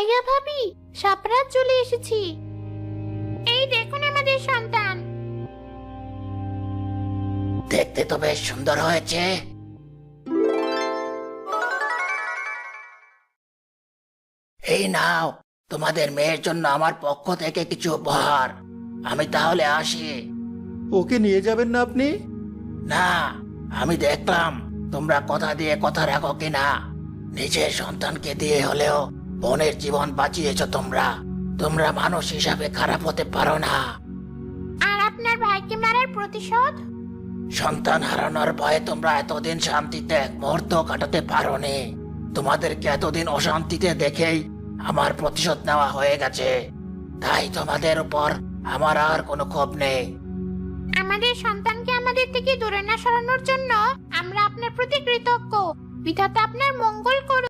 ভাইয়া ভাবি, সাপরাত চলে এসেছি। এই দেখুন আমাদের সন্তান। দেখতে তো বেশ সুন্দর হয়েছে। এই নাও, তোমাদের মেয়ের জন্য আমার পক্ষ থেকে কিছু উপহার। আমি তাহলে আসি। ওকে নিয়ে যাবেন না আপনি? না, আমি দেখলাম তোমরা কথা দিয়ে কথা রাখো কিনা। নিজের সন্তানকে দিয়ে হলেও বোনের জীবন বাঁচিয়েছো তোমরা। তোমরা মানুষ হিসাবে খারাপ হতে পারো না। আর আপনার ভাইকে মারার প্রতিশোধ? সন্তান হারানোর ভয়ে তোমরা এতদিন শান্তিতে এক মুহূর্ত কাটাতে পারোনি। তোমাদেরকে এতদিন অশান্তিতে দেখেই আমার প্রতিশোধ নেওয়া হয়ে গেছে। তাই তোমাদের উপর আমার আর কোনো ক্ষোভ নেই। আমাদের সন্তানকে আমাদের থেকে দূরে না সরানোর জন্য আমরা আপনার প্রতি কৃতজ্ঞ। বিধাতা আপনার মঙ্গল করুন।